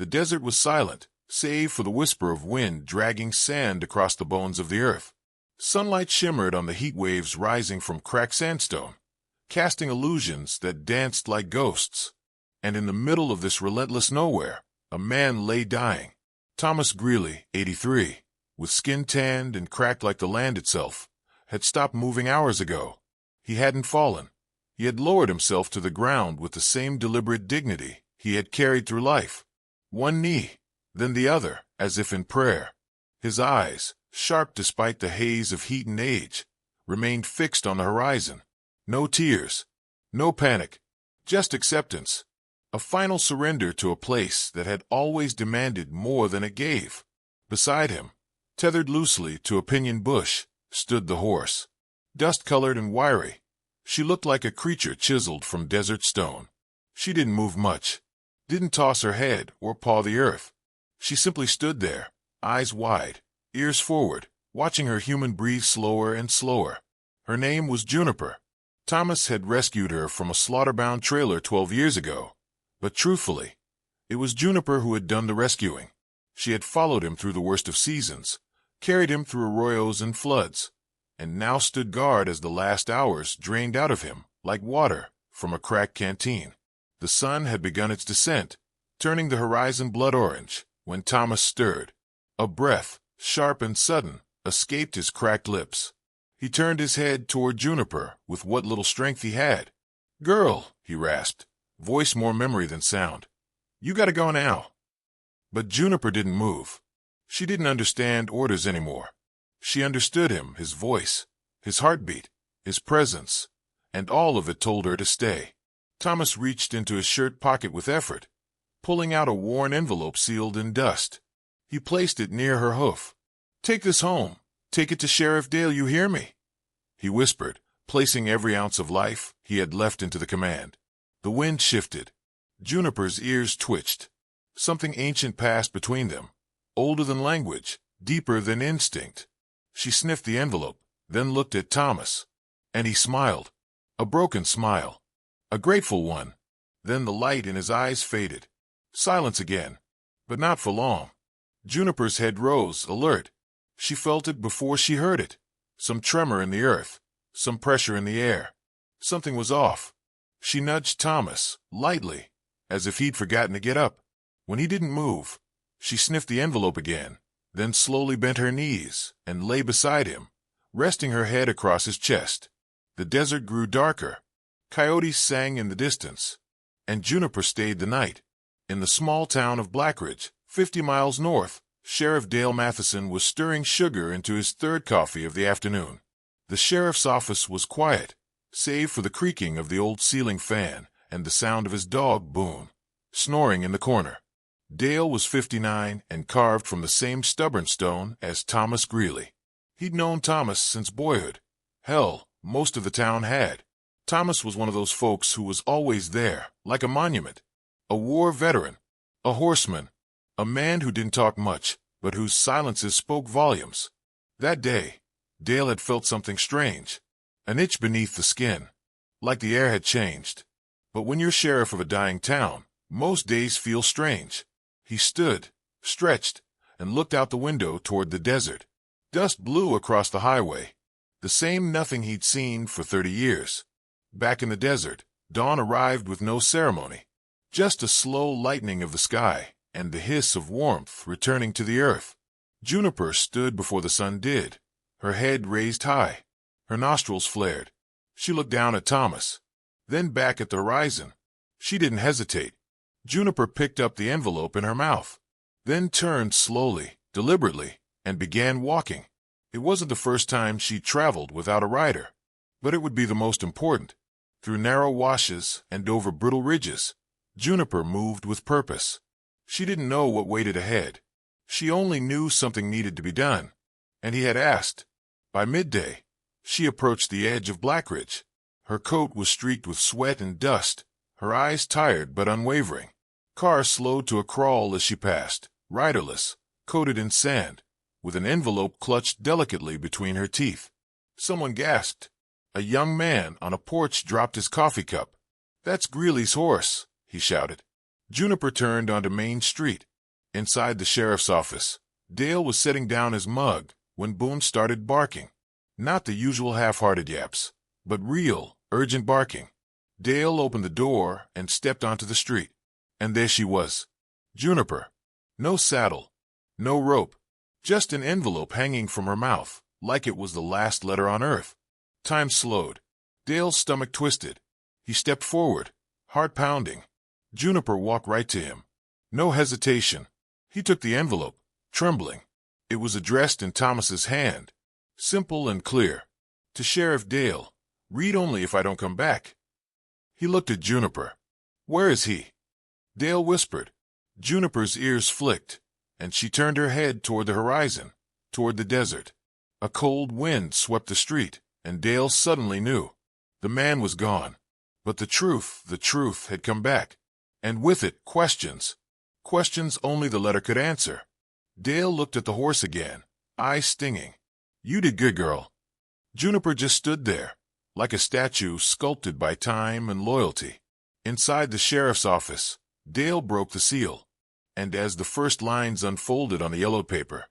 The desert was silent, save for the whisper of wind dragging sand across the bones of the earth. Sunlight shimmered on the heat waves rising from cracked sandstone, casting illusions that danced like ghosts. And in the middle of this relentless nowhere, a man lay dying. Thomas Greeley, 83, with skin tanned and cracked like the land itself, had stopped moving hours ago. He hadn't fallen. He had lowered himself to the ground with the same deliberate dignity he had carried through life. One knee, then the other, as if in prayer. His eyes, sharp despite the haze of heat and age, remained fixed on the horizon. No tears, no panic, just acceptance. A final surrender to a place that had always demanded more than it gave. Beside him, tethered loosely to a pinyon bush, stood the horse. Dust-colored and wiry, she looked like a creature chiseled from desert stone. She didn't move much, didn't toss her head or paw the earth. She simply stood there, eyes wide, ears forward, watching her human breathe slower and slower. Her name was Juniper. Thomas had rescued her from a slaughter-bound trailer 12 years ago. But truthfully, it was Juniper who had done the rescuing. She had followed him through the worst of seasons, carried him through arroyos and floods, and now stood guard as the last hours drained out of him, like water from a cracked canteen. The sun had begun its descent, turning the horizon blood orange, when Thomas stirred. A breath, sharp and sudden, escaped his cracked lips. He turned his head toward Juniper with what little strength he had. "Girl," he rasped, voice more memory than sound. "You gotta go now." But Juniper didn't move. She didn't understand orders anymore. She understood him, his voice, his heartbeat, his presence, and all of it told her to stay. Thomas reached into his shirt pocket with effort, pulling out a worn envelope sealed in dust. He placed it near her hoof. "Take this home. Take it to Sheriff Dale, you hear me?" he whispered, placing every ounce of life he had left into the command. The wind shifted. Juniper's ears twitched. Something ancient passed between them, older than language, deeper than instinct. She sniffed the envelope, then looked at Thomas. And he smiled. A broken smile. A grateful one. Then the light in his eyes faded. Silence again. But not for long. Juniper's head rose, alert. She felt it before she heard it. Some tremor in the earth. Some pressure in the air. Something was off. She nudged Thomas, lightly, as if he'd forgotten to get up. When he didn't move, she sniffed the envelope again, then slowly bent her knees and lay beside him, resting her head across his chest. The desert grew darker. Coyotes sang in the distance, and Juniper stayed the night. In the small town of Blackridge, 50 miles north, Sheriff Dale Matheson was stirring sugar into his third coffee of the afternoon. The sheriff's office was quiet, save for the creaking of the old ceiling fan and the sound of his dog, Boone, snoring in the corner. Dale was 59 and carved from the same stubborn stone as Thomas Greeley. He'd known Thomas since boyhood. Hell, most of the town had. Thomas was one of those folks who was always there, like a monument. A war veteran, a horseman, a man who didn't talk much, but whose silences spoke volumes. That day, Dale had felt something strange. An itch beneath the skin, like the air had changed. But when you're sheriff of a dying town, most days feel strange. He stood, stretched, and looked out the window toward the desert. Dust blew across the highway, the same nothing he'd seen for 30 years. Back in the desert, dawn arrived with no ceremony. Just a slow lightening of the sky, and the hiss of warmth returning to the earth. Juniper stood before the sun did, her head raised high. Her nostrils flared. She looked down at Thomas, then back at the horizon. She didn't hesitate. Juniper picked up the envelope in her mouth, then turned slowly, deliberately, and began walking. It wasn't the first time she'd traveled without a rider, but it would be the most important. Through narrow washes and over brittle ridges, Juniper moved with purpose. She didn't know what waited ahead. She only knew something needed to be done, and he had asked. By midday, she approached the edge of Blackridge. Her coat was streaked with sweat and dust, her eyes tired but unwavering. Cars slowed to a crawl as she passed, riderless, coated in sand, with an envelope clutched delicately between her teeth. Someone gasped. A young man on a porch dropped his coffee cup. "That's Greeley's horse," he shouted. Juniper turned onto Main Street, Inside the sheriff's office, Dale was setting down his mug when Boone started barking. Not the usual half-hearted yaps, but real, urgent barking. Dale opened the door and stepped onto the street. And there she was. Juniper. No saddle. No rope. Just an envelope hanging from her mouth, like it was the last letter on earth. Time slowed. Dale's stomach twisted. He stepped forward, heart pounding. Juniper walked right to him. No hesitation. He took the envelope, trembling. It was addressed in Thomas's hand. Simple and clear. To Sheriff Dale. Read only if I don't come back. He looked at Juniper. Where is he? Dale whispered. Juniper's ears flicked, and she turned her head toward the horizon, toward the desert. A cold wind swept the street, and Dale suddenly knew. The man was gone. But the truth had come back. And with it, questions. Questions only the letter could answer. Dale looked at the horse again, eyes stinging. You did good, girl. Juniper just stood there, like a statue sculpted by time and loyalty. Inside the sheriff's office, Dale broke the seal, and as the first lines unfolded on the yellow paper,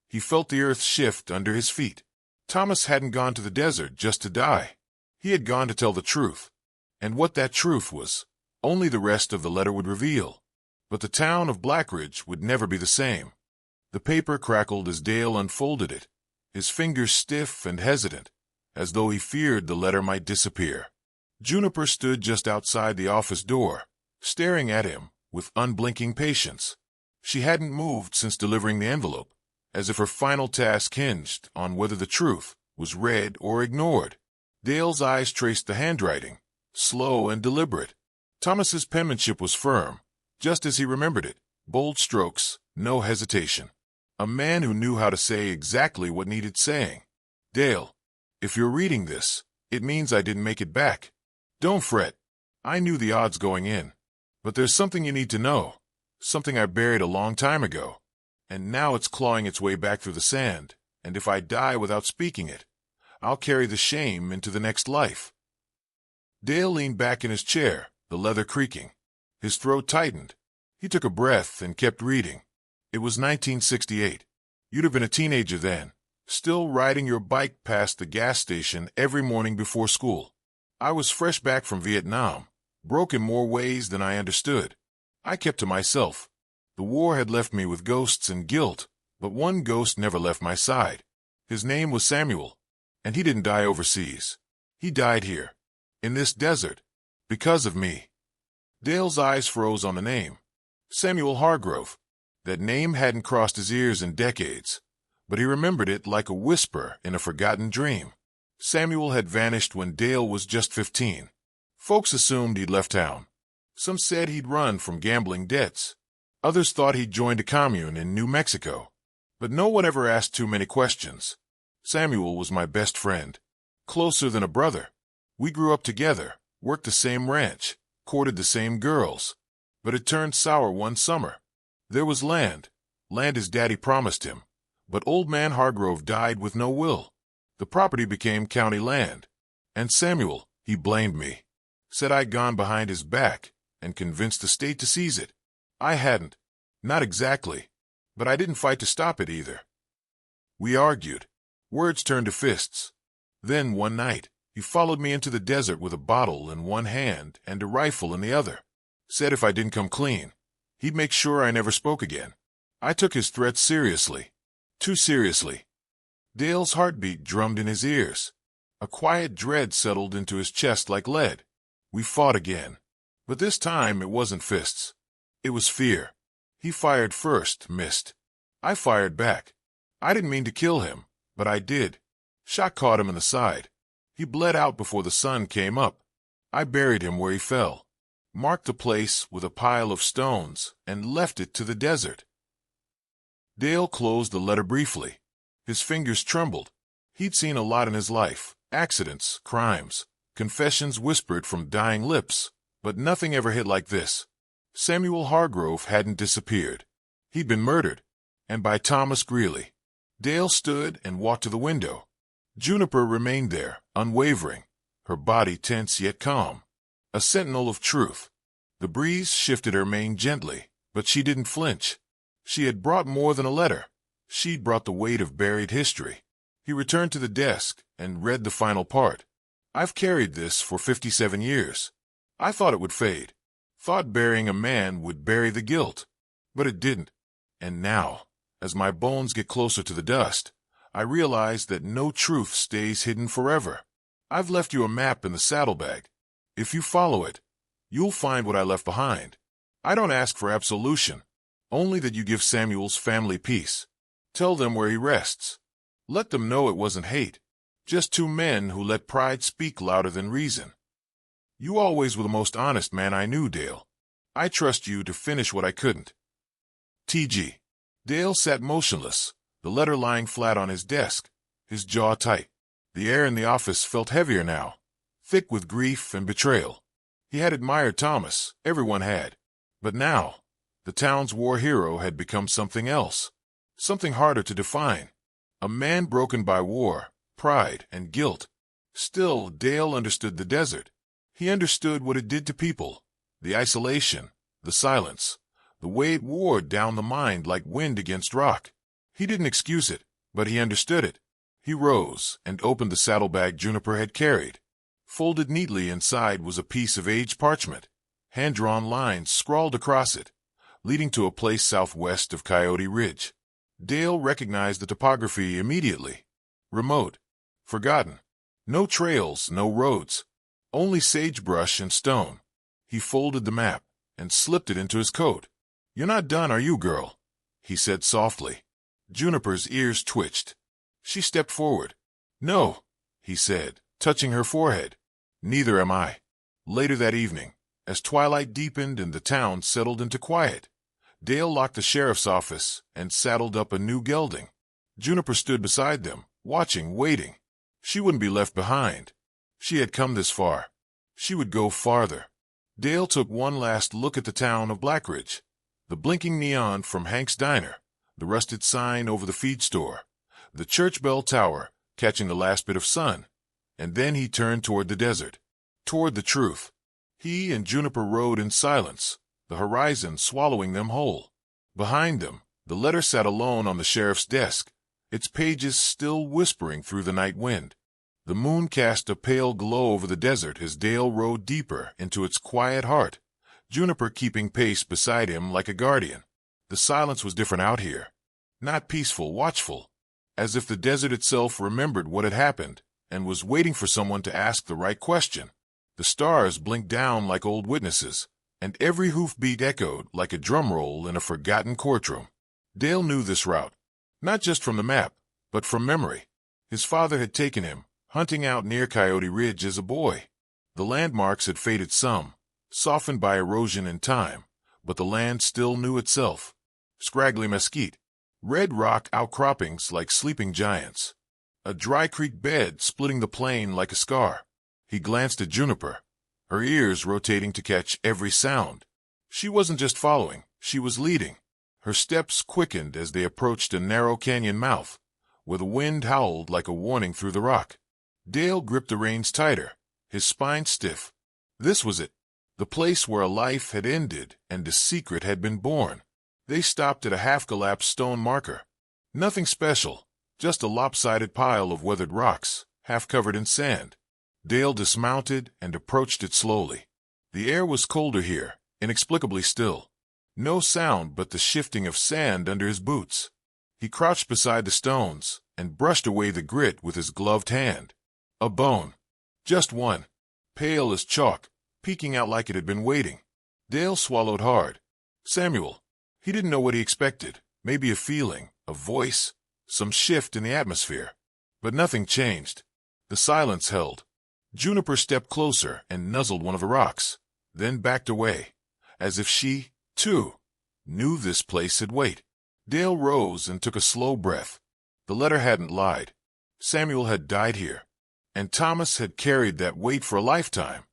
he felt the earth shift under his feet. Thomas hadn't gone to the desert just to die. He had gone to tell the truth. And what that truth was, only the rest of the letter would reveal. But the town of Blackridge would never be the same. The paper crackled as Dale unfolded it, his fingers stiff and hesitant, as though he feared the letter might disappear. Juniper stood just outside the office door, staring at him with unblinking patience. She hadn't moved since delivering the envelope, as if her final task hinged on whether the truth was read or ignored. Dale's eyes traced the handwriting, slow and deliberate. Thomas's penmanship was firm, just as he remembered it. Bold strokes, no hesitation. A man who knew how to say exactly what needed saying. Dale, if you're reading this, it means I didn't make it back. Don't fret. I knew the odds going in. But there's something you need to know. Something I buried a long time ago. And now it's clawing its way back through the sand. And if I die without speaking it, I'll carry the shame into the next life. Dale leaned back in his chair, the leather creaking. His throat tightened. He took a breath and kept reading. It was 1968. You'd have been a teenager then, still riding your bike past the gas station every morning before school. I was fresh back from Vietnam, broke in more ways than I understood. I kept to myself. The war had left me with ghosts and guilt, but one ghost never left my side. His name was Samuel, and he didn't die overseas. He died here, in this desert, because of me. Dale's eyes froze on the name. Samuel Hargrove. That name hadn't crossed his ears in decades, but he remembered it like a whisper in a forgotten dream. Samuel had vanished when Dale was just 15. Folks assumed he'd left town. Some said he'd run from gambling debts. Others thought he'd joined a commune in New Mexico. But no one ever asked too many questions. Samuel was my best friend, closer than a brother. We grew up together, worked the same ranch, courted the same girls. But it turned sour one summer. There was land his daddy promised him, but old man Hargrove died with no will. The property became county land, and Samuel, he blamed me, said I'd gone behind his back and convinced the state to seize it. I hadn't, not exactly, but I didn't fight to stop it either. We argued. Words turned to fists. Then one night, he followed me into the desert with a bottle in one hand and a rifle in the other. Said if I didn't come clean, he'd make sure I never spoke again. I took his threats seriously. Too seriously. Dale's heartbeat drummed in his ears. A quiet dread settled into his chest like lead. We fought again. But this time it wasn't fists. It was fear. He fired first, missed. I fired back. I didn't mean to kill him, but I did. Shot caught him in the side. He bled out before the sun came up. I buried him where he fell, marked the place with a pile of stones, and left it to the desert. Dale closed the letter briefly. His fingers trembled. He'd seen a lot in his life, accidents, crimes, confessions whispered from dying lips, but nothing ever hit like this. Samuel Hargrove hadn't disappeared. He'd been murdered, and by Thomas Greeley. Dale stood and walked to the window. Juniper remained there, unwavering, her body tense yet calm, a sentinel of truth. The breeze shifted her mane gently, but she didn't flinch. She had brought more than a letter. She'd brought the weight of buried history. He returned to the desk and read the final part. I've carried this for 57 years. I thought it would fade. Thought burying a man would bury the guilt. But it didn't. And now, as my bones get closer to the dust, I realize that no truth stays hidden forever. I've left you a map in the saddlebag. If you follow it, you'll find what I left behind. I don't ask for absolution, only that you give Samuel's family peace. Tell them where he rests. Let them know it wasn't hate, just two men who let pride speak louder than reason. You always were the most honest man I knew, Dale. I trust you to finish what I couldn't. T.G. Dale sat motionless, the letter lying flat on his desk, his jaw tight. The air in the office felt heavier now, thick with grief and betrayal. He had admired Thomas, everyone had. But now, the town's war hero had become something else, something harder to define. A man broken by war, pride, and guilt. Still, Dale understood the desert. He understood what it did to people, the isolation, the silence, the way it wore down the mind like wind against rock. He didn't excuse it, but he understood it. He rose and opened the saddlebag Juniper had carried. Folded neatly inside was a piece of aged parchment, hand-drawn lines scrawled across it, leading to a place southwest of Coyote Ridge. Dale recognized the topography immediately. Remote. Forgotten. No trails, no roads. Only sagebrush and stone. He folded the map and slipped it into his coat. "You're not done, are you, girl?" he said softly. Juniper's ears twitched. She stepped forward. "No," he said, touching her forehead. "Neither am I." Later that evening, as twilight deepened and the town settled into quiet, Dale locked the sheriff's office and saddled up a new gelding. Juniper stood beside them, watching, waiting. She wouldn't be left behind. She had come this far. She would go farther. Dale took one last look at the town of Blackridge, the blinking neon from Hank's Diner, the rusted sign over the feed store, the church bell tower catching the last bit of sun, and then he turned toward the desert, toward the truth. He and Juniper rode in silence, the horizon swallowing them whole. Behind them, the letter sat alone on the sheriff's desk, its pages still whispering through the night wind. The moon cast a pale glow over the desert as Dale rode deeper into its quiet heart, Juniper keeping pace beside him like a guardian. The silence was different out here. Not peaceful, watchful, as if the desert itself remembered what had happened and was waiting for someone to ask the right question. The stars blinked down like old witnesses, and every hoofbeat echoed like a drum roll in a forgotten courtroom. Dale knew this route, not just from the map, but from memory. His father had taken him, hunting out near Coyote Ridge as a boy. The landmarks had faded some, softened by erosion and time, but the land still knew itself. Scraggly mesquite, red rock outcroppings like sleeping giants, a dry creek bed splitting the plain like a scar. He glanced at Juniper, her ears rotating to catch every sound. She wasn't just following, she was leading. Her steps quickened as they approached a narrow canyon mouth, where the wind howled like a warning through the rock. Dale gripped the reins tighter, his spine stiff. This was it, the place where a life had ended and a secret had been born. They stopped at a half-collapsed stone marker. Nothing special, just a lopsided pile of weathered rocks, half covered in sand. Dale dismounted and approached it slowly. The air was colder here, inexplicably still. No sound but the shifting of sand under his boots. He crouched beside the stones and brushed away the grit with his gloved hand. A bone. Just one. Pale as chalk, peeking out like it had been waiting. Dale swallowed hard. Samuel. He didn't know what he expected. Maybe a feeling, a voice, some shift in the atmosphere. But nothing changed. The silence held. Juniper stepped closer and nuzzled one of the rocks, then backed away, as if she, too, knew this place had weight. Dale rose and took a slow breath. The letter hadn't lied. Samuel had died here, and Thomas had carried that weight for a lifetime.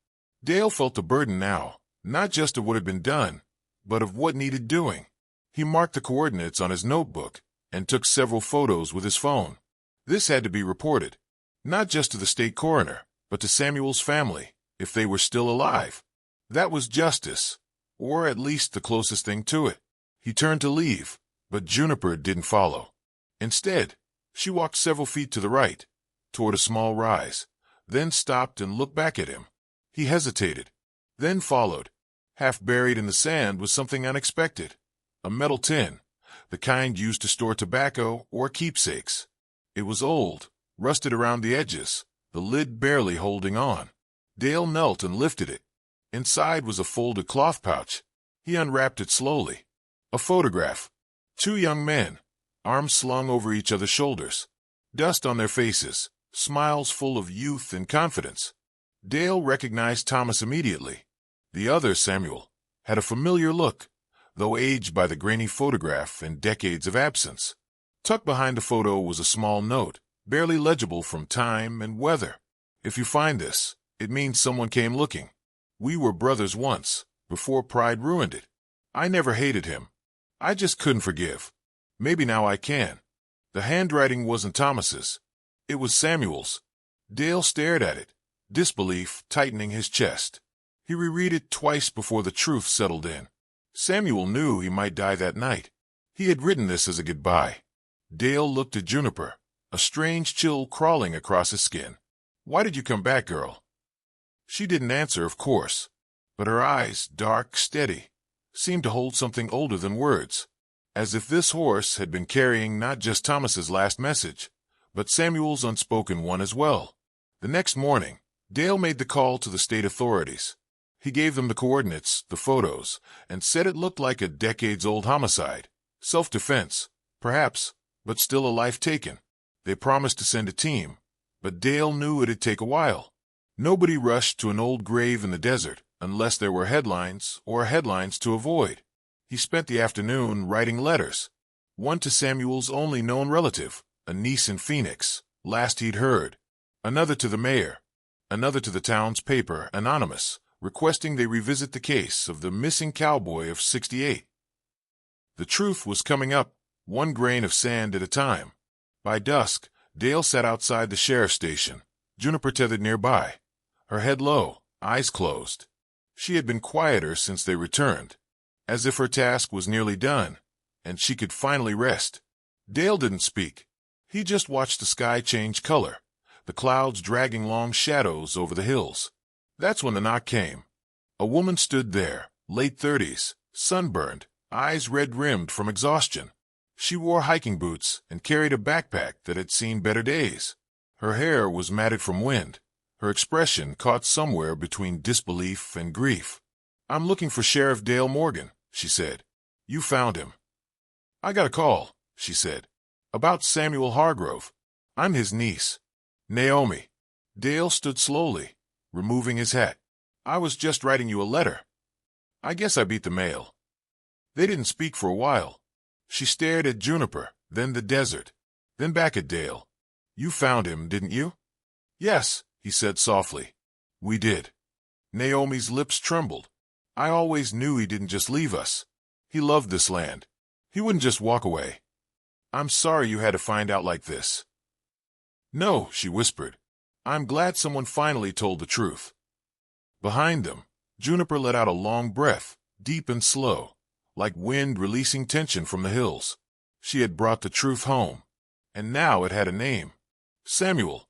Dale felt the burden now, not just of what had been done, but of what needed doing. He marked the coordinates on his notebook and took several photos with his phone. This had to be reported, not just to the state coroner, but to Samuel's family, if they were still alive. That was justice, or at least the closest thing to it. He turned to leave, But Juniper didn't follow. Instead, she walked several feet to the right, toward a small rise, then stopped and looked back at him. He hesitated, then followed. Half buried in the sand was something unexpected. A metal tin, the kind used to store tobacco or keepsakes. It was old, rusted around the edges, the lid barely holding on. Dale knelt and lifted it. Inside was a folded cloth pouch. He unwrapped it slowly. A photograph. 2 young men, arms slung over each other's shoulders, dust on their faces, smiles full of youth and confidence. Dale recognized Thomas immediately. The other, Samuel, had a familiar look, though aged by the grainy photograph and decades of absence. Tucked behind the photo was a small note, barely legible from time and weather. If you find this, it means someone came looking. We were brothers once, before pride ruined it. I never hated him. I just couldn't forgive. Maybe now I can. The handwriting wasn't Thomas's. It was Samuel's. Dale stared at it, disbelief tightening his chest. He reread it twice before the truth settled in. Samuel knew he might die that night. He had written this as a goodbye. Dale looked at Juniper, a strange chill crawling across his skin. Why did you come back, girl? She didn't answer, of course, but her eyes, dark, steady, seemed to hold something older than words, as if this horse had been carrying not just Thomas's last message, but Samuel's unspoken one as well. The next morning, Dale made the call to the state authorities. He gave them the coordinates, the photos, and said it looked like a decades-old homicide. Self-defense, perhaps, but still a life taken. They promised to send a team, but Dale knew it'd take a while. Nobody rushed to an old grave in the desert unless there were headlines or headlines to avoid. He spent the afternoon writing letters. One to Samuel's only known relative, a niece in Phoenix, last he'd heard. Another to the mayor. Another to the town's paper, anonymous, requesting they revisit the case of the missing cowboy of '68. The truth was coming up, one grain of sand at a time. By dusk, Dale sat outside the sheriff's station, Juniper tethered nearby, her head low, eyes closed. She had been quieter since they returned, as if her task was nearly done, and she could finally rest. Dale didn't speak. He just watched the sky change color, the clouds dragging long shadows over the hills. That's when the knock came. A woman stood there, late 30s, sunburned, eyes red-rimmed from exhaustion. She wore hiking boots and carried a backpack that had seen better days. Her hair was matted from wind, her expression caught somewhere between disbelief and grief. "I'm looking for Sheriff Dale Morgan," she said. "You found him." "I got a call," she said, "about Samuel Hargrove. I'm his niece, Naomi." Dale stood slowly, removing his hat. "I was just writing you a letter. I guess I beat the mail." They didn't speak for a while. She stared at Juniper, then the desert, then back at Dale. "You found him, didn't you?" "Yes," he said softly. "We did." Naomi's lips trembled. "I always knew he didn't just leave us. He loved this land. He wouldn't just walk away. I'm sorry you had to find out like this." "No," she whispered. "I'm glad someone finally told the truth." Behind them, Juniper let out a long breath, deep and slow, like wind releasing tension from the hills. She had brought the truth home, and now it had a name. Samuel.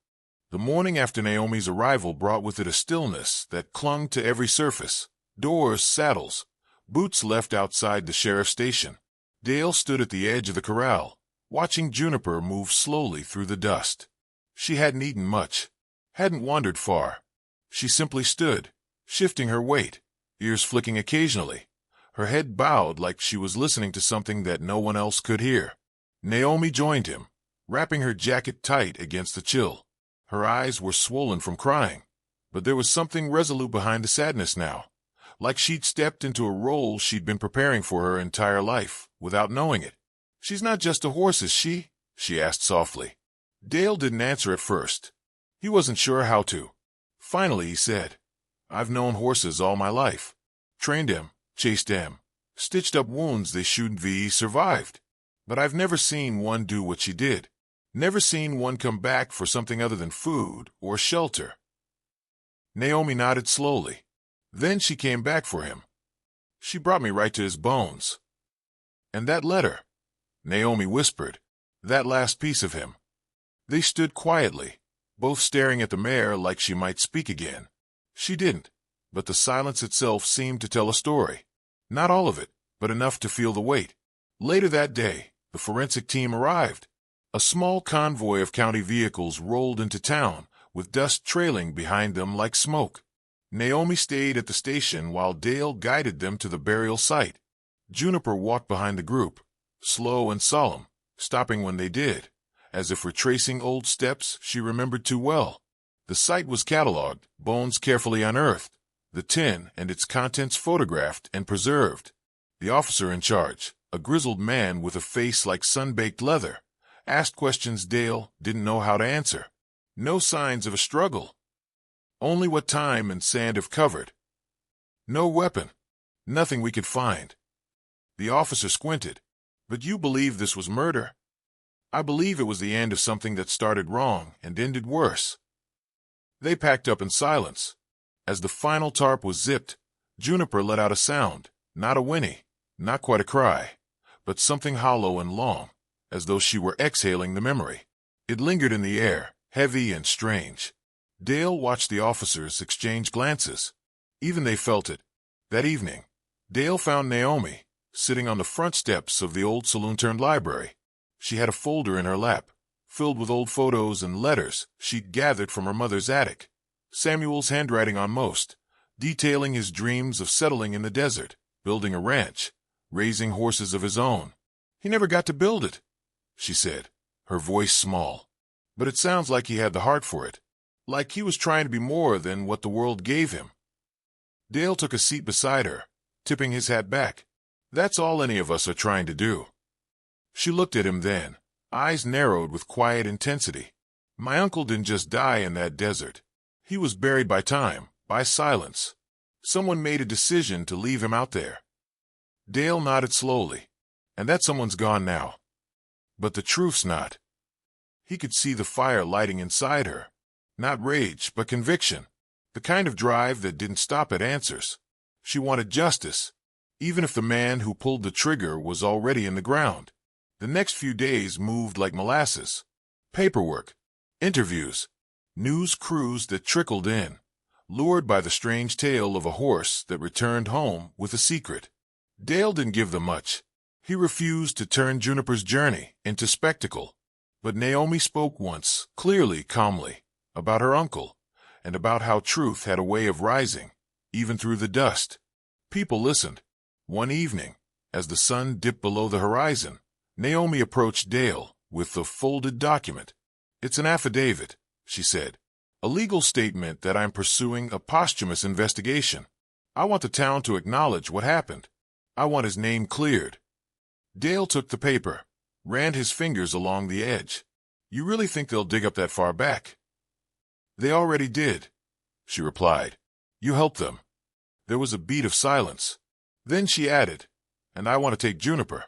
The morning after Naomi's arrival brought with it a stillness that clung to every surface. Doors, saddles, boots left outside the sheriff's station. Dale stood at the edge of the corral, watching Juniper move slowly through the dust. She hadn't eaten much, hadn't wandered far. She simply stood, shifting her weight, ears flicking occasionally, her head bowed like she was listening to something that no one else could hear. Naomi joined him, wrapping her jacket tight against the chill. Her eyes were swollen from crying, but there was something resolute behind the sadness now, like she'd stepped into a role she'd been preparing for her entire life, without knowing it. "She's not just a horse, is she?" she asked softly. Dale didn't answer at first. He wasn't sure how to. Finally he said, "I've known horses all my life. Trained them, chased them, stitched up wounds they shouldn't be survived. But I've never seen one do what she did. Never seen one come back for something other than food or shelter." Naomi nodded slowly. "Then she came back for him. She brought me right to his bones. And that letter, Naomi whispered. That last piece of him. They stood quietly, both staring at the mare like she might speak again. She didn't, but the silence itself seemed to tell a story. Not all of it, but enough to feel the weight. Later that day, the forensic team arrived. A small convoy of county vehicles rolled into town, with dust trailing behind them like smoke. Naomi stayed at the station while Dale guided them to the burial site. Juniper walked behind the group, slow and solemn, stopping when they did, as if retracing old steps she remembered too well. The site was catalogued, bones carefully unearthed, the tin and its contents photographed and preserved. The officer in charge, a grizzled man with a face like sun-baked leather, asked questions Dale didn't know how to answer. No signs of a struggle. Only what time and sand have covered. No weapon. Nothing we could find. The officer squinted. But you believe this was murder? I believe it was the end of something that started wrong and ended worse. They packed up in silence. As the final tarp was zipped, Juniper let out a sound, not a whinny, not quite a cry, but something hollow and long, as though she were exhaling the memory. It lingered in the air, heavy and strange. Dale watched the officers exchange glances. Even they felt it. That evening, Dale found Naomi, sitting on the front steps of the old saloon-turned-library. She had a folder in her lap, filled with old photos and letters she'd gathered from her mother's attic. Samuel's handwriting on most, detailing his dreams of settling in the desert, building a ranch, raising horses of his own. He never got to build it, she said, her voice small. But it sounds like he had the heart for it. Like he was trying to be more than what the world gave him. Dale took a seat beside her, tipping his hat back. That's all any of us are trying to do. She looked at him then, eyes narrowed with quiet intensity. My uncle didn't just die in that desert. He was buried by time, by silence. Someone made a decision to leave him out there. Dale nodded slowly. And that someone's gone now. But the truth's not. He could see the fire lighting inside her. Not rage, but conviction. The kind of drive that didn't stop at answers. She wanted justice, even if the man who pulled the trigger was already in the ground. The next few days moved like molasses. Paperwork, interviews, news crews that trickled in, lured by the strange tale of a horse that returned home with a secret. Dale didn't give them much. He refused to turn Juniper's journey into spectacle. But Naomi spoke once, clearly, calmly, about her uncle, and about how truth had a way of rising, even through the dust. People listened. One evening, as the sun dipped below the horizon, Naomi approached Dale with the folded document. It's an affidavit, she said. A legal statement that I'm pursuing a posthumous investigation. I want the town to acknowledge what happened. I want his name cleared. Dale took the paper, ran his fingers along the edge. You really think they'll dig up that far back? They already did, she replied. You helped them. There was a beat of silence. Then she added, and I want to take Juniper.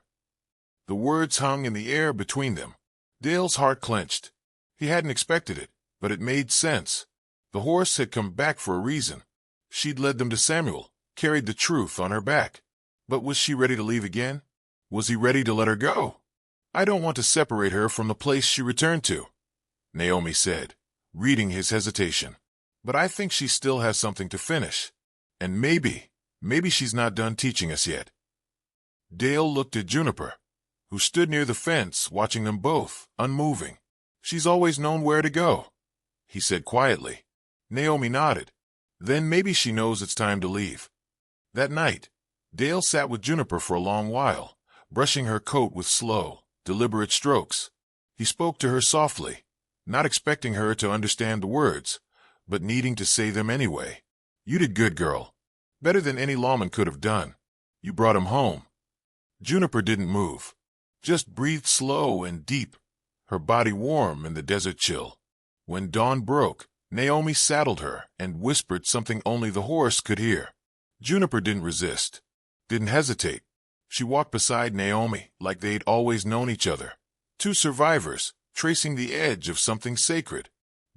The words hung in the air between them. Dale's heart clenched. He hadn't expected it, but it made sense. The horse had come back for a reason. She'd led them to Samuel, carried the truth on her back. But was she ready to leave again? Was he ready to let her go? I don't want to separate her from the place she returned to, Naomi said, reading his hesitation. But I think she still has something to finish. And maybe she's not done teaching us yet. Dale looked at Juniper, who stood near the fence watching them both, unmoving. She's always known where to go, he said quietly. Naomi nodded. Then maybe she knows it's time to leave. That night, Dale sat with Juniper for a long while, brushing her coat with slow, deliberate strokes. He spoke to her softly, not expecting her to understand the words, but needing to say them anyway. You did good, girl. Better than any lawman could have done. You brought him home. Juniper didn't move, just breathed slow and deep, her body warm in the desert chill. When dawn broke, Naomi saddled her and whispered something only the horse could hear. Juniper didn't resist, didn't hesitate. She walked beside Naomi like they'd always known each other. Two survivors, tracing the edge of something sacred.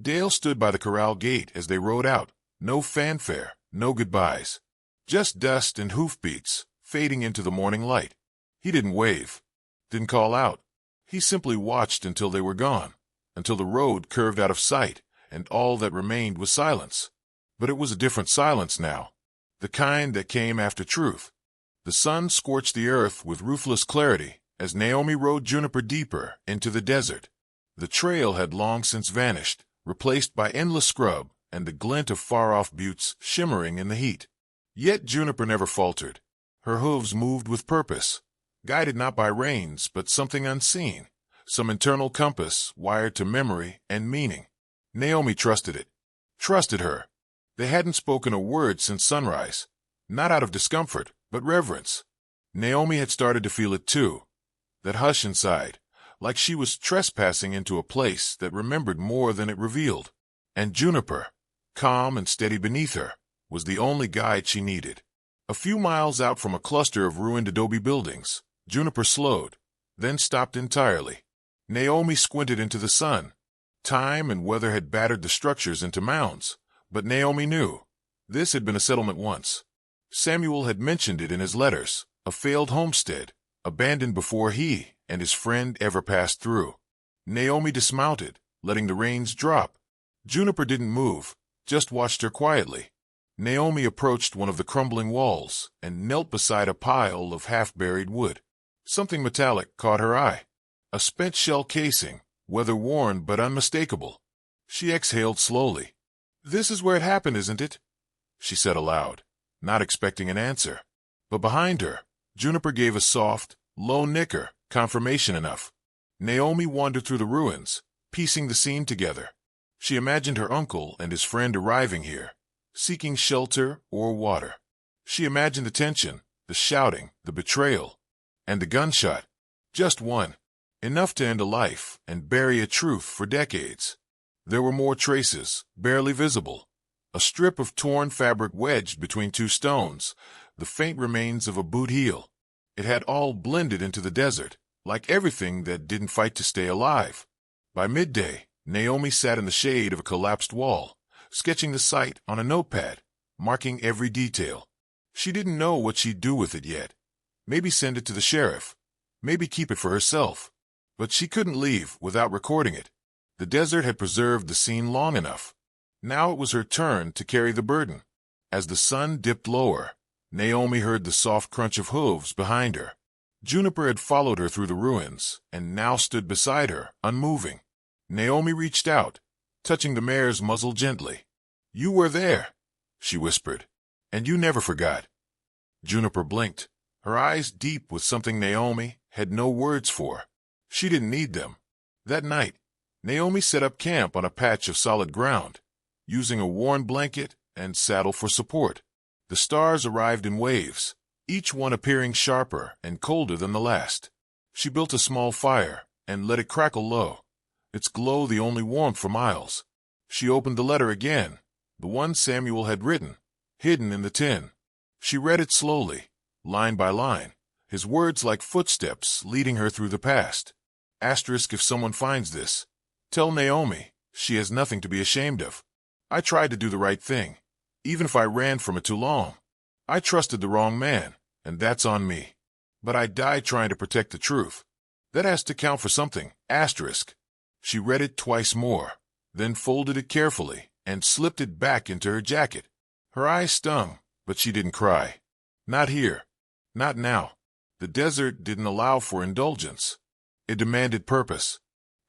Dale stood by the corral gate as they rode out. No fanfare, no goodbyes. Just dust and hoofbeats, fading into the morning light. He didn't wave. didn't call out. He simply watched until they were gone, until the road curved out of sight, and all that remained was silence. But it was a different silence now, the kind that came after truth. The sun scorched the earth with ruthless clarity as Naomi rode Juniper deeper into the desert. The trail had long since vanished, replaced by endless scrub and the glint of far-off buttes shimmering in the heat. Yet Juniper never faltered. Her hooves moved with purpose, guided not by reins but something unseen, some internal compass wired to memory and meaning. Naomi trusted it, trusted her. They hadn't spoken a word since sunrise, not out of discomfort, but reverence. Naomi had started to feel it too, that hush inside, like she was trespassing into a place that remembered more than it revealed. And Juniper, calm and steady beneath her, was the only guide she needed. A few miles out from a cluster of ruined adobe buildings, Juniper slowed, then stopped entirely. Naomi squinted into the sun. Time and weather had battered the structures into mounds, but Naomi knew. This had been a settlement once. Samuel had mentioned it in his letters, a failed homestead, abandoned before he and his friend ever passed through. Naomi dismounted, letting the reins drop. Juniper didn't move, just watched her quietly. Naomi approached one of the crumbling walls and knelt beside a pile of half-buried wood. Something metallic caught her eye. A spent shell casing, weather-worn but unmistakable. She exhaled slowly. "This is where it happened, isn't it?" she said aloud, not expecting an answer. But behind her, Juniper gave a soft, low nicker, confirmation enough. Naomi wandered through the ruins, piecing the scene together. She imagined her uncle and his friend arriving here, seeking shelter or water. She imagined the tension, the shouting, the betrayal, and the gunshot. Just one, enough to end a life and bury a truth for decades. There were more traces, barely visible. A strip of torn fabric wedged between two stones, the faint remains of a boot heel. It had all blended into the desert, like everything that didn't fight to stay alive. By midday, Naomi sat in the shade of a collapsed wall, sketching the site on a notepad, marking every detail. She didn't know what she'd do with it yet. Maybe send it to the sheriff. Maybe keep it for herself. But she couldn't leave without recording it. The desert had preserved the scene long enough. Now it was her turn to carry the burden. As the sun dipped lower, Naomi heard the soft crunch of hooves behind her. Juniper had followed her through the ruins and now stood beside her, unmoving. Naomi reached out, touching the mare's muzzle gently. "You were there," she whispered, "and you never forgot." Juniper blinked, her eyes deep with something Naomi had no words for. She didn't need them. That night, Naomi set up camp on a patch of solid ground, using a worn blanket and saddle for support. The stars arrived in waves, each one appearing sharper and colder than the last. She built a small fire and let it crackle low, its glow the only warmth for miles. She opened the letter again, the one Samuel had written, hidden in the tin. She read it slowly, line by line, his words like footsteps leading her through the past. Asterisk, if someone finds this, tell Naomi she has nothing to be ashamed of. I tried to do the right thing, even if I ran from it too long. I trusted the wrong man, and that's on me. But I died trying to protect the truth. That has to count for something. Asterisk. She read it twice more, then folded it carefully and slipped it back into her jacket. Her eyes stung, but she didn't cry. Not here. Not now. The desert didn't allow for indulgence. It demanded purpose.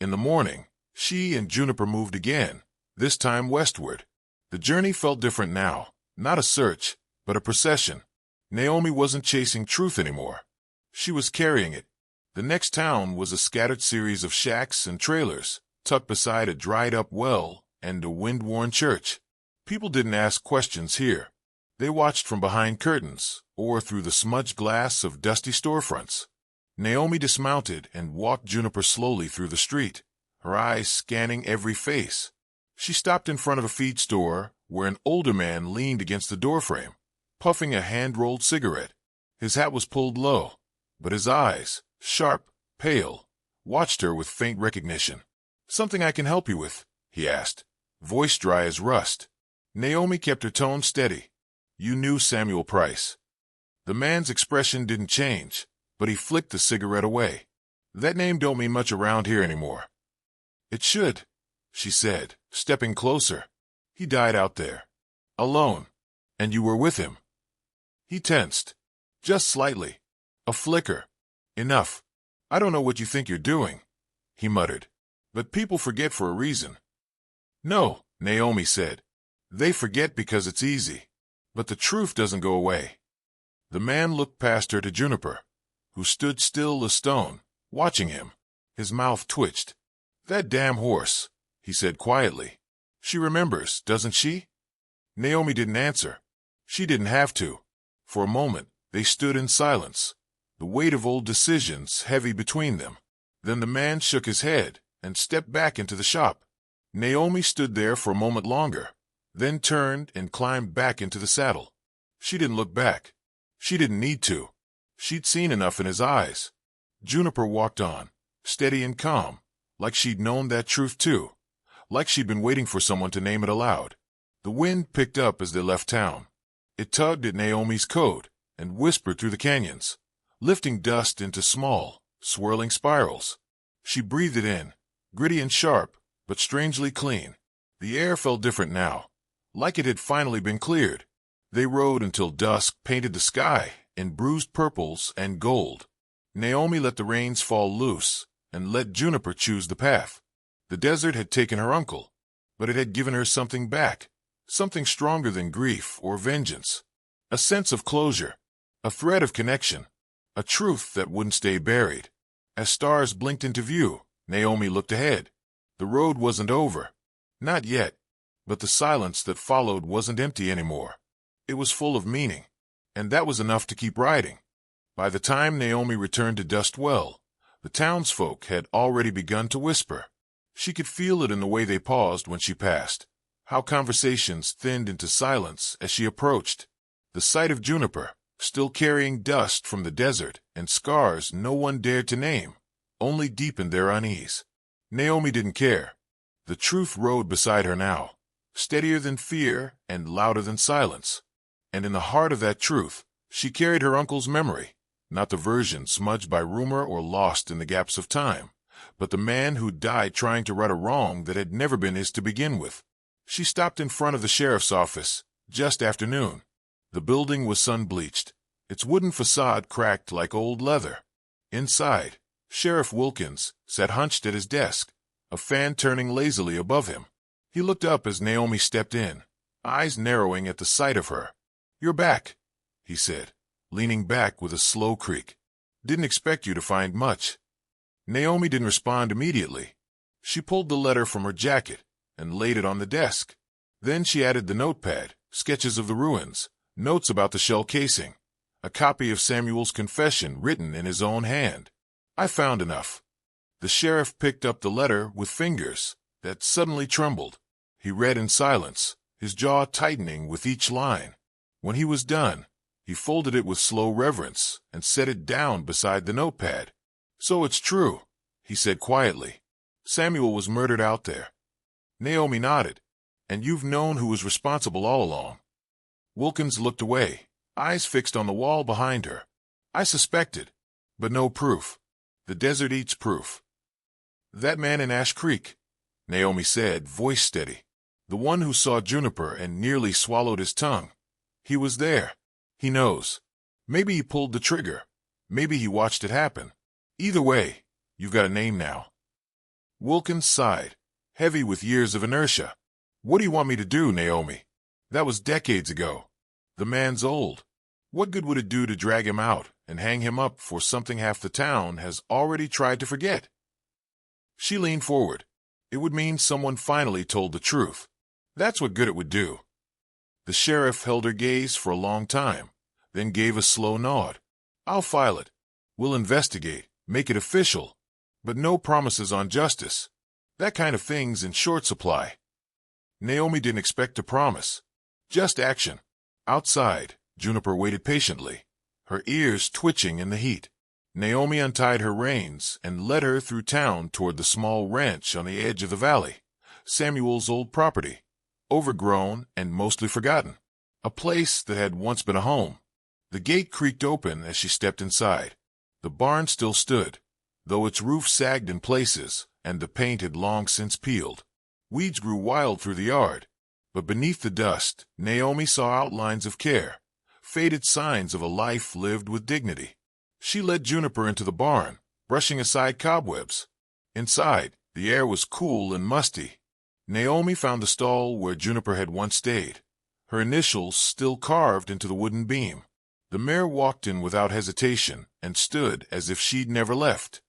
In the morning, she and Juniper moved again, this time westward. The journey felt different now, not a search, but a procession. Naomi wasn't chasing truth anymore. She was carrying it. The next town was a scattered series of shacks and trailers, tucked beside a dried-up well and a wind-worn church. People didn't ask questions here. They watched from behind curtains or through the smudged glass of dusty storefronts. Naomi dismounted and walked Juniper slowly through the street, her eyes scanning every face. She stopped in front of a feed store where an older man leaned against the doorframe, puffing a hand-rolled cigarette. His hat was pulled low, but his eyes, sharp, pale, watched her with faint recognition. "Something I can help you with?" he asked, voice dry as rust. Naomi kept her tone steady. "You knew Samuel Price." The man's expression didn't change, but he flicked the cigarette away. That name don't mean much around here anymore. It should, she said, stepping closer. He died out there. Alone. And you were with him. He tensed. Just slightly. A flicker. Enough. I don't know what you think you're doing, he muttered. But people forget for a reason. No, Naomi said. They forget because it's easy. But the truth doesn't go away. The man looked past her to Juniper, who stood still as stone, watching him. His mouth twitched. That damn horse, he said quietly. She remembers, doesn't she? Naomi didn't answer. She didn't have to. For a moment, they stood in silence, the weight of old decisions heavy between them. Then the man shook his head and stepped back into the shop. Naomi stood there for a moment longer, then turned and climbed back into the saddle. She didn't look back. She didn't need to. She'd seen enough in his eyes. Juniper walked on, steady and calm, like she'd known that truth too, like she'd been waiting for someone to name it aloud. The wind picked up as they left town. It tugged at Naomi's coat and whispered through the canyons, lifting dust into small, swirling spirals. She breathed it in, gritty and sharp, but strangely clean. The air felt different now, like it had finally been cleared. They rode until dusk painted the sky in bruised purples and gold. Naomi let the reins fall loose and let Juniper choose the path. The desert had taken her uncle, but it had given her something back, something stronger than grief or vengeance. A sense of closure, a thread of connection, a truth that wouldn't stay buried. As stars blinked into view, Naomi looked ahead. The road wasn't over. Not yet. But the silence that followed wasn't empty anymore. It was full of meaning. And that was enough to keep riding. By the time Naomi returned to Dustwell, the townsfolk had already begun to whisper. She could feel it in the way they paused when she passed, how conversations thinned into silence as she approached. The sight of Juniper, still carrying dust from the desert and scars no one dared to name, only deepened their unease. Naomi didn't care. The truth rode beside her now, steadier than fear and louder than silence. And in the heart of that truth, she carried her uncle's memory, not the version smudged by rumor or lost in the gaps of time, but the man who died trying to right a wrong that had never been his to begin with. She stopped in front of the sheriff's office, just after noon. The building was sun-bleached, its wooden facade cracked like old leather. Inside, Sheriff Wilkins sat hunched at his desk, a fan turning lazily above him. He looked up as Naomi stepped in, eyes narrowing at the sight of her. "You're back," he said, leaning back with a slow creak. "Didn't expect you to find much." Naomi didn't respond immediately. She pulled the letter from her jacket and laid it on the desk. Then she added the notepad, sketches of the ruins, notes about the shell casing, a copy of Samuel's confession written in his own hand. "I found enough." The sheriff picked up the letter with fingers that suddenly trembled. He read in silence, his jaw tightening with each line. When he was done, he folded it with slow reverence and set it down beside the notepad. "So it's true," he said quietly. "Samuel was murdered out there." Naomi nodded. "And you've known who was responsible all along." Wilkins looked away, eyes fixed on the wall behind her. "I suspected, but no proof. The desert eats proof." "That man in Ash Creek," Naomi said, voice steady. "The one who saw Juniper and nearly swallowed his tongue. He was there. He knows. Maybe he pulled the trigger. Maybe he watched it happen. Either way, you've got a name now." Wilkins sighed, heavy with years of inertia. "What do you want me to do, Naomi? That was decades ago. The man's old. What good would it do to drag him out and hang him up for something half the town has already tried to forget?" She leaned forward. It would mean someone finally told the truth. That's what good it would do. The sheriff held her gaze for a long time, then gave a slow nod. "I'll file it. We'll investigate, make it official. But no promises on justice. That kind of thing's in short supply." Naomi didn't expect to promise. Just action. Outside, Juniper waited patiently, her ears twitching in the heat. Naomi untied her reins and led her through town toward the small ranch on the edge of the valley, Samuel's old property, overgrown and mostly forgotten, a place that had once been a home. The gate creaked open as she stepped inside. The barn still stood, though its roof sagged in places, and the paint had long since peeled. Weeds grew wild through the yard, but beneath the dust, Naomi saw outlines of care, faded signs of a life lived with dignity. She led Juniper into the barn, brushing aside cobwebs. Inside, the air was cool and musty. Naomi found the stall where Juniper had once stayed, her initials still carved into the wooden beam. The mare walked in without hesitation and stood as if she'd never left.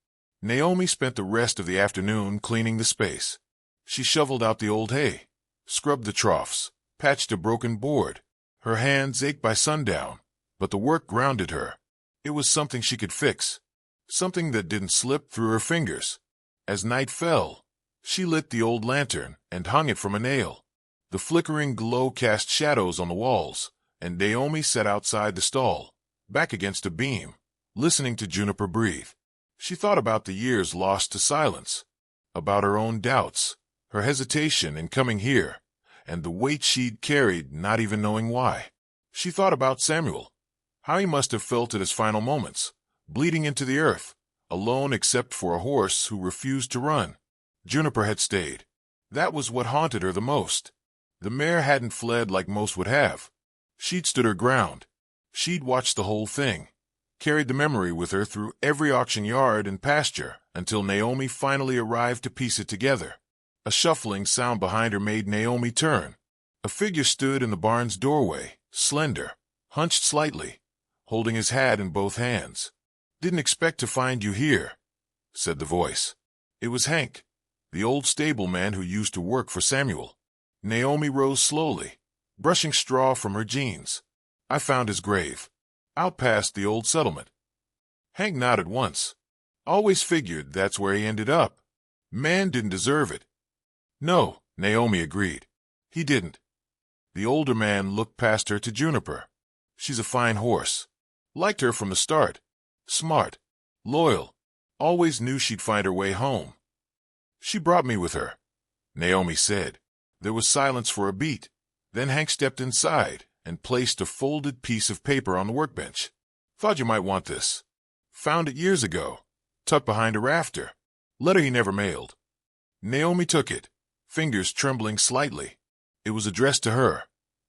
Naomi spent the rest of the afternoon cleaning the space. She shoveled out the old hay, scrubbed the troughs, patched a broken board. Her hands ached by sundown, but the work grounded her. It was something she could fix, something that didn't slip through her fingers. As night fell, she lit the old lantern and hung it from a nail. The flickering glow cast shadows on the walls, and Naomi sat outside the stall, back against a beam, listening to Juniper breathe. She thought about the years lost to silence, about her own doubts, her hesitation in coming here, and the weight she'd carried not even knowing why. She thought about Samuel, how he must have felt at his final moments, bleeding into the earth, alone except for a horse who refused to run. Juniper had stayed. That was what haunted her the most. The mare hadn't fled like most would have. She'd stood her ground. She'd watched the whole thing, carried the memory with her through every auction yard and pasture until Naomi finally arrived to piece it together. A shuffling sound behind her made Naomi turn. A figure stood in the barn's doorway, slender, hunched slightly, holding his hat in both hands. "Didn't expect to find you here," said the voice. It was Hank, the old stableman who used to work for Samuel. Naomi rose slowly, brushing straw from her jeans. "I found his grave, out past the old settlement." Hank nodded once. "Always figured that's where he ended up. Man didn't deserve it." "No," Naomi agreed. "He didn't." The older man looked past her to Juniper. "She's a fine horse. Liked her from the start. Smart, loyal, always knew she'd find her way home." "She brought me with her," Naomi said. There was silence for a beat. Then Hank stepped inside and placed a folded piece of paper on the workbench. "Thought you might want this. Found it years ago, tucked behind a rafter. Letter he never mailed." Naomi took it, fingers trembling slightly. It was addressed to her,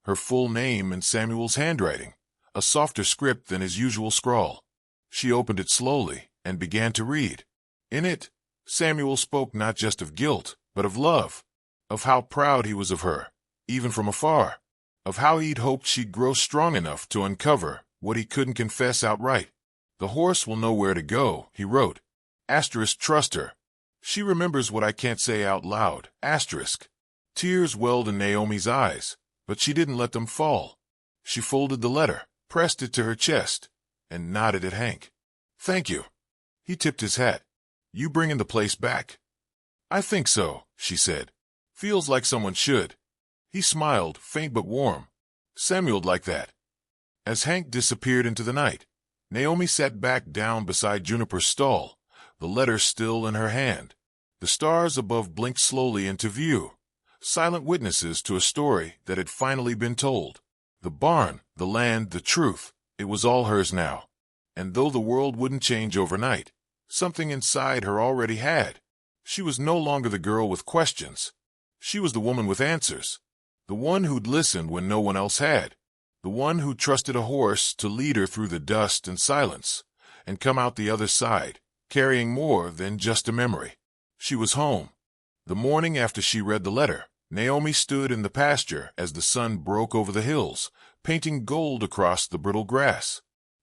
her full name in Samuel's handwriting, a softer script than his usual scrawl. She opened it slowly and began to read. In it, Samuel spoke not just of guilt, but of love, of how proud he was of her, even from afar, of how he'd hoped she'd grow strong enough to uncover what he couldn't confess outright. "The horse will know where to go," he wrote. Asterisk, trust her. She remembers what I can't say out loud. Asterisk. Tears welled in Naomi's eyes, but she didn't let them fall. She folded the letter, pressed it to her chest, and nodded at Hank. "Thank you." He tipped his hat. "You bringing the place back?" "I think so," she said. "Feels like someone should." He smiled, faint but warm. "Samuel'd like that." As Hank disappeared into the night, Naomi sat back down beside Juniper's stall, the letter still in her hand. The stars above blinked slowly into view, silent witnesses to a story that had finally been told. The barn, the land, the truth, it was all hers now. And though the world wouldn't change overnight, something inside her already had. She was no longer the girl with questions. She was the woman with answers. The one who'd listened when no one else had. The one who trusted a horse to lead her through the dust and silence, and come out the other side, carrying more than just a memory. She was home. The morning after she read the letter, Naomi stood in the pasture as the sun broke over the hills, painting gold across the brittle grass.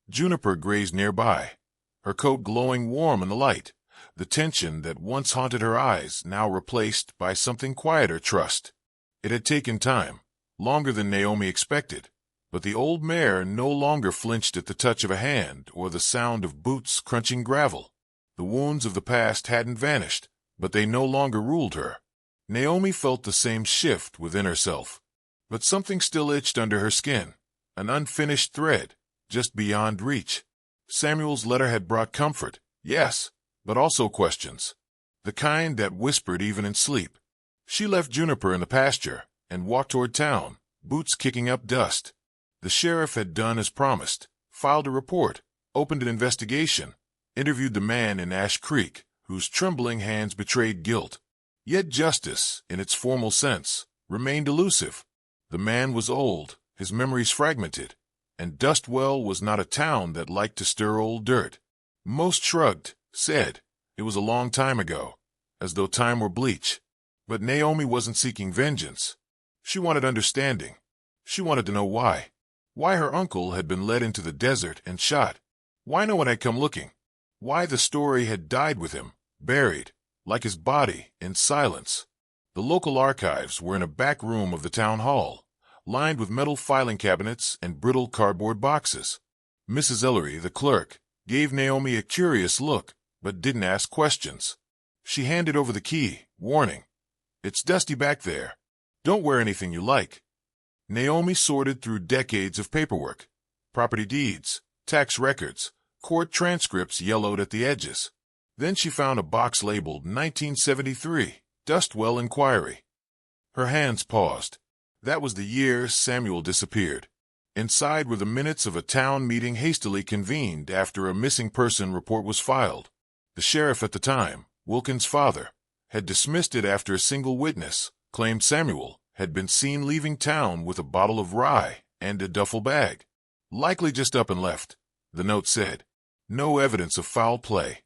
Juniper grazed nearby, her coat glowing warm in the light, the tension that once haunted her eyes now replaced by something quieter trust. It had taken time, longer than Naomi expected, but the old mare no longer flinched at the touch of a hand or the sound of boots crunching gravel. The wounds of the past hadn't vanished, but they no longer ruled her. Naomi felt the same shift within herself, but something still itched under her skin, an unfinished thread, just beyond reach. Samuel's letter had brought comfort, yes, but also questions, the kind that whispered even in sleep. She left Juniper in the pasture and walked toward town, boots kicking up dust. The sheriff had done as promised, filed a report, opened an investigation. interviewed the man in Ash Creek, whose trembling hands betrayed guilt. Yet justice, in its formal sense, remained elusive. The man was old, his memories fragmented, and Dustwell was not a town that liked to stir old dirt. Most shrugged, said, it was a long time ago, as though time were bleach. But Naomi wasn't seeking vengeance. She wanted understanding. She wanted to know why. Why her uncle had been led into the desert and shot. Why no one had come looking. Why the story had died with him, buried, like his body, in silence. The local archives were in a back room of the town hall, lined with metal filing cabinets and brittle cardboard boxes. Mrs. Ellery, the clerk, gave Naomi a curious look, but didn't ask questions. She handed over the key, warning, "It's dusty back there. Don't wear anything you like." Naomi sorted through decades of paperwork, property deeds, tax records, court transcripts yellowed at the edges. Then she found a box labeled 1973, Dustwell Inquiry. Her hands paused. That was the year Samuel disappeared. Inside were the minutes of a town meeting hastily convened after a missing person report was filed. The sheriff at the time, Wilkins' father, had dismissed it after a single witness claimed Samuel had been seen leaving town with a bottle of rye and a duffel bag. Likely just up and left, the note said. No evidence of foul play.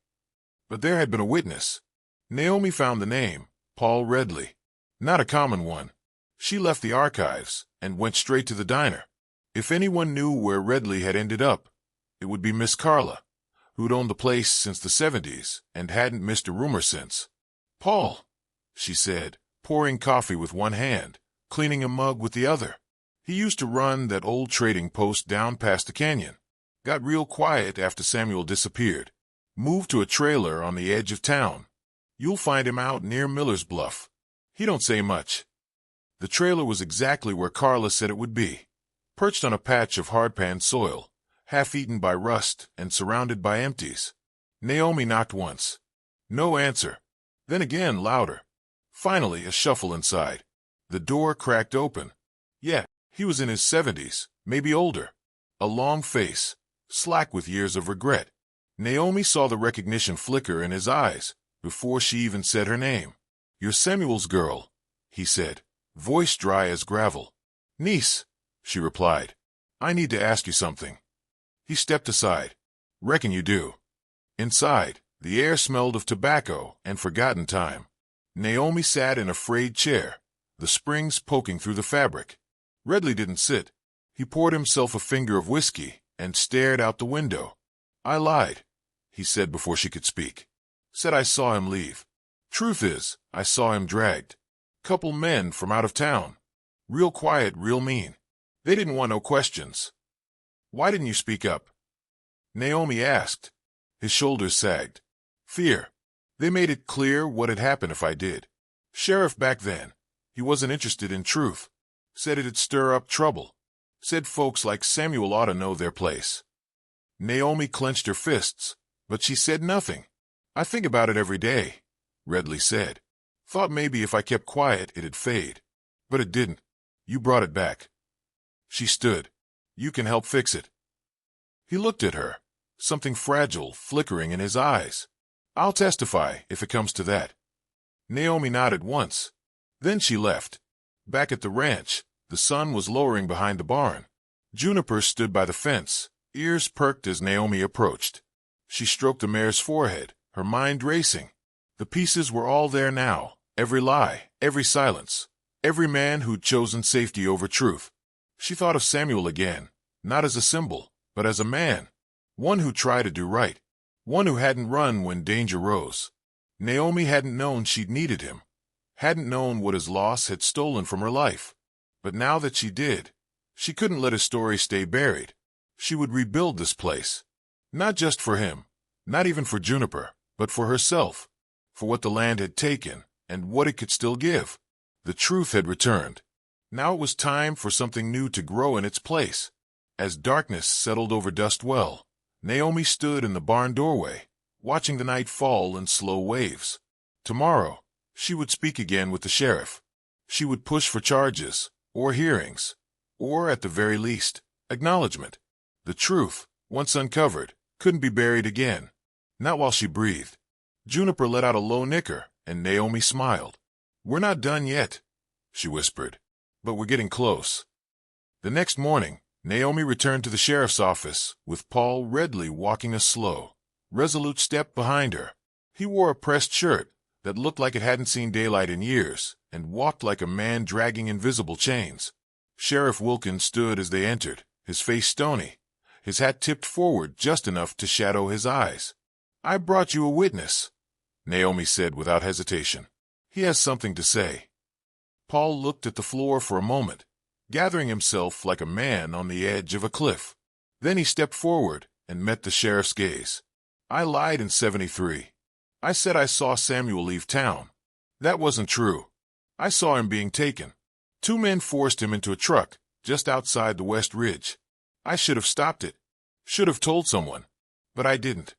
But there had been a witness. Naomi found the name, Paul Redley. Not a common one. She left the archives and went straight to the diner. If anyone knew where Redley had ended up, it would be Miss Carla, who'd owned the place since the 70s and hadn't missed a rumor since. "Paul," she said, pouring coffee with one hand, cleaning a mug with the other. "He used to run that old trading post down past the canyon. Got real quiet after Samuel disappeared. Moved to a trailer on the edge of town. You'll find him out near Miller's Bluff. He don't say much." The trailer was exactly where Carla said it would be, perched on a patch of hard-pan soil, half-eaten by rust and surrounded by empties. Naomi knocked once. No answer. Then again, louder. Finally, a shuffle inside. The door cracked open. Yeah, he was in his 70s, maybe older. A long face, slack with years of regret. Naomi saw the recognition flicker in his eyes before she even said her name. "You're Samuel's girl," he said, voice dry as gravel. "Niece," she replied. "I need to ask you something." He stepped aside. "Reckon you do." Inside, the air smelled of tobacco and forgotten time. Naomi sat in a frayed chair, the springs poking through the fabric. Redley didn't sit. He poured himself a finger of whiskey and stared out the window. "I lied," he said before she could speak. "Said I saw him leave. Truth is, I saw him dragged. Couple men from out of town. Real quiet, real mean. They didn't want no questions." "Why didn't you speak up?" Naomi asked. His shoulders sagged. "Fear. They made it clear what had happened if I did. Sheriff back then. He wasn't interested in truth. Said it'd stir up trouble. Said folks like Samuel ought to know their place." Naomi clenched her fists, but she said nothing. "I think about it every day," Redley said. "Thought maybe if I kept quiet it'd fade. But it didn't. You brought it back." She stood. "You can help fix it." He looked at her, something fragile flickering in his eyes. "I'll testify if it comes to that." Naomi nodded once. Then she left. Back at the ranch, the sun was lowering behind the barn. Juniper stood by the fence, ears perked as Naomi approached. She stroked the mare's forehead, her mind racing. The pieces were all there now, every lie, every silence, every man who'd chosen safety over truth. She thought of Samuel again, not as a symbol, but as a man. One who tried to do right. One who hadn't run when danger rose. Naomi hadn't known she'd needed him. Hadn't known what his loss had stolen from her life. But now that she did, she couldn't let his story stay buried. She would rebuild this place. Not just for him, not even for Juniper, but for herself. For what the land had taken, and what it could still give. The truth had returned. Now it was time for something new to grow in its place. As darkness settled over Dustwell, Naomi stood in the barn doorway, watching the night fall in slow waves. Tomorrow, she would speak again with the sheriff. She would push for charges, or hearings, or at the very least, acknowledgement. The truth, once uncovered, couldn't be buried again. Not while she breathed. Juniper let out a low nicker, and Naomi smiled. "We're not done yet," she whispered, "but we're getting close." The next morning, Naomi returned to the sheriff's office, with Paul Redley walking a slow, resolute step behind her. He wore a pressed shirt that looked like it hadn't seen daylight in years, and walked like a man dragging invisible chains. Sheriff Wilkins stood as they entered, his face stony, his hat tipped forward just enough to shadow his eyes. "I brought you a witness," Naomi said without hesitation. "He has something to say." Paul looked at the floor for a moment, gathering himself like a man on the edge of a cliff. Then he stepped forward and met the sheriff's gaze. "I lied in 73. I said I saw Samuel leave town. That wasn't true. I saw him being taken. 2 men forced him into a truck just outside the West Ridge. I should have stopped it. Should have told someone. But I didn't."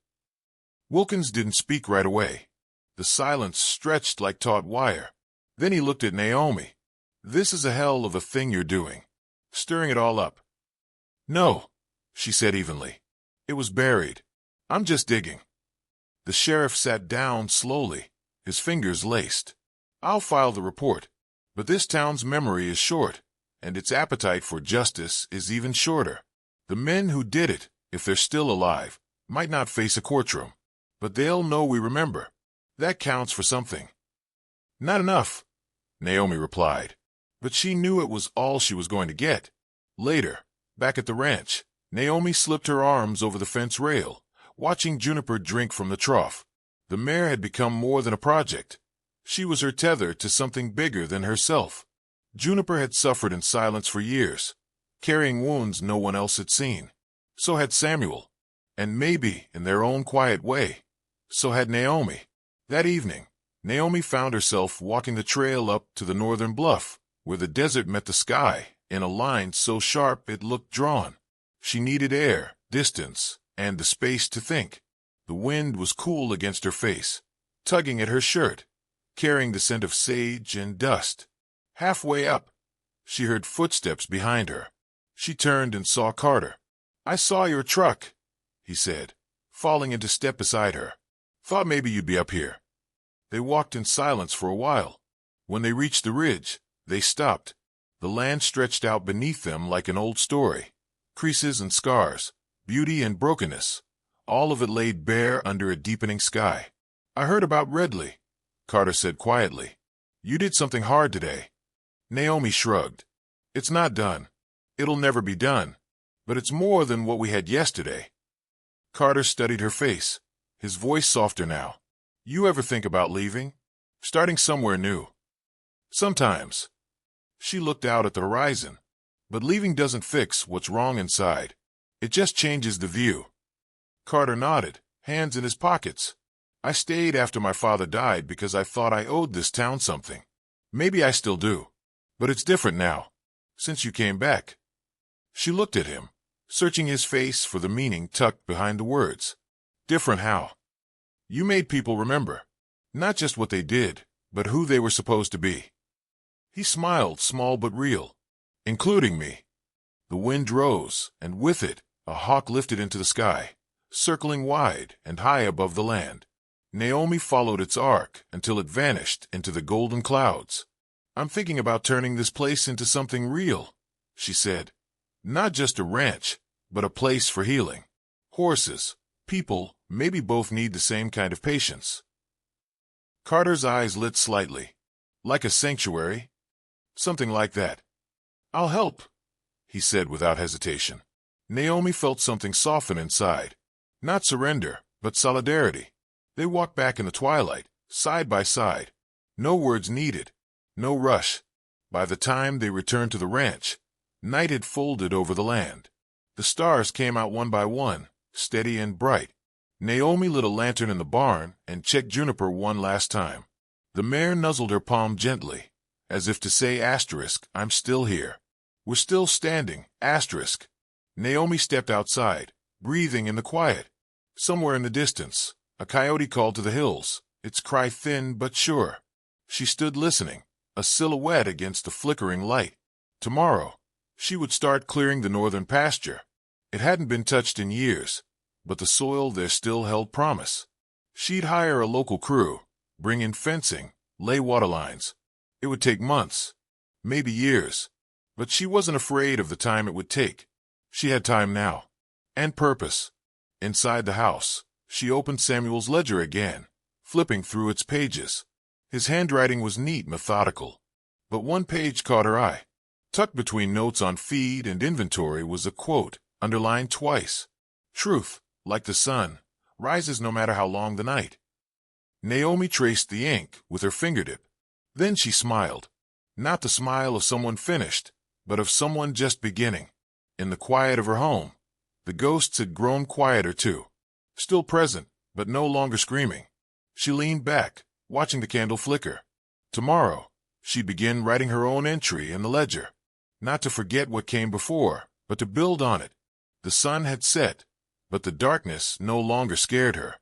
Wilkins didn't speak right away. The silence stretched like taut wire. Then he looked at Naomi. "This is a hell of a thing you're doing. Stirring it all up." "No," she said evenly. "It was buried. I'm just digging." The sheriff sat down slowly, his fingers laced. "I'll file the report, but this town's memory is short, and its appetite for justice is even shorter. The men who did it, if they're still alive, might not face a courtroom, but they'll know we remember. That counts for something." "Not enough," Naomi replied, but she knew it was all she was going to get. Later, back at the ranch, Naomi slipped her arms over the fence rail, watching Juniper drink from the trough. The mare had become more than a project. She was her tether to something bigger than herself. Juniper had suffered in silence for years, carrying wounds no one else had seen. So had Samuel, and maybe, in their own quiet way, so had Naomi. That evening, Naomi found herself walking the trail up to the northern bluff, where the desert met the sky in a line so sharp it looked drawn. She needed air, distance, and the space to think. The wind was cool against her face, tugging at her shirt, carrying the scent of sage and dust. Halfway up, she heard footsteps behind her. She turned and saw Carter. "I saw your truck," he said, falling into step beside her. "Thought maybe you'd be up here." They walked in silence for a while. When they reached the ridge, they stopped. The land stretched out beneath them like an old story. Creases and scars, beauty and brokenness, all of it laid bare under a deepening sky. "I heard about Redley," Carter said quietly. "You did something hard today." Naomi shrugged. "It's not done. It'll never be done. But it's more than what we had yesterday." Carter studied her face, his voice softer now. "You ever think about leaving? Starting somewhere new?" "Sometimes." She looked out at the horizon. "But leaving doesn't fix what's wrong inside. It just changes the view." Carter nodded, hands in his pockets. "I stayed after my father died because I thought I owed this town something. Maybe I still do. But it's different now, since you came back." She looked at him, searching his face for the meaning tucked behind the words. "Different how?" "You made people remember. Not just what they did, but who they were supposed to be." He smiled, small but real. "Including me." The wind rose, and with it, a hawk lifted into the sky, circling wide and high above the land. Naomi followed its arc until it vanished into the golden clouds. "I'm thinking about turning this place into something real," she said. "Not just a ranch, but a place for healing. Horses, people, maybe both need the same kind of patience." Carter's eyes lit slightly. "Like a sanctuary?" "Something like that." "I'll help," he said without hesitation. Naomi felt something soften inside. Not surrender, but solidarity. They walked back in the twilight, side by side. No words needed. No rush. By the time they returned to the ranch, night had folded over the land. The stars came out one by one, steady and bright. Naomi lit a lantern in the barn and checked Juniper one last time. The mare nuzzled her palm gently, as if to say asterisk, "I'm still here. We're still standing, asterisk." Naomi stepped outside, breathing in the quiet. Somewhere in the distance, a coyote called to the hills, its cry thin but sure. She stood listening, a silhouette against the flickering light. Tomorrow, she would start clearing the northern pasture. It hadn't been touched in years, but the soil there still held promise. She'd hire a local crew, bring in fencing, lay water lines. It would take months, maybe years, but she wasn't afraid of the time it would take. She had time now. And purpose. Inside the house, she opened Samuel's ledger again, flipping through its pages. His handwriting was neat, methodical. But one page caught her eye. Tucked between notes on feed and inventory was a quote, underlined twice. Truth, like the sun, rises no matter how long the night. Naomi traced the ink with her fingertip. Then she smiled. Not the smile of someone finished, but of someone just beginning. In the quiet of her home, the ghosts had grown quieter too. Still present, but no longer screaming. She leaned back, watching the candle flicker. Tomorrow, she'd begin writing her own entry in the ledger. Not to forget what came before, but to build on it. The sun had set, but the darkness no longer scared her.